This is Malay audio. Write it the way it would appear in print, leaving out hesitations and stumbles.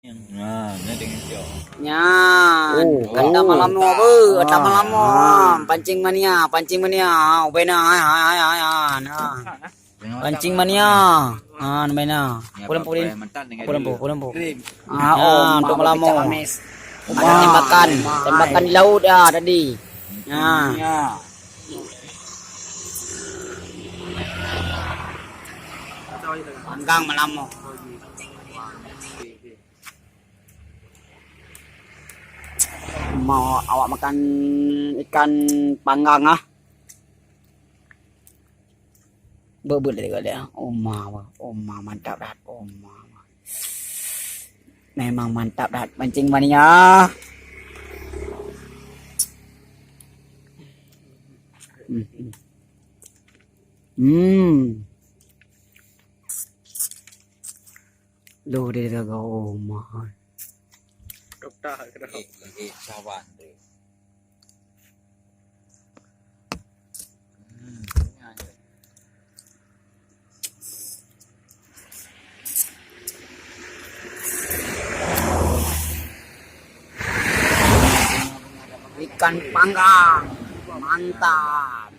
Ini dengan siapa? Nyan, ada malam nu apa? Ada malam nu pancing mania. Bena, nah. Pancing mania. Bena. Pulang. Untuk malam nu. Ada tembakan di laut ya tadi. Panggang malam nu. Mau awak makan ikan panggang ah? Bebel dia. Oma mantap dah. Memang mantap dah pancing mania. Loh dia ga oma. Dokter kenapa? Sawan tu. Ikan panggang mantap.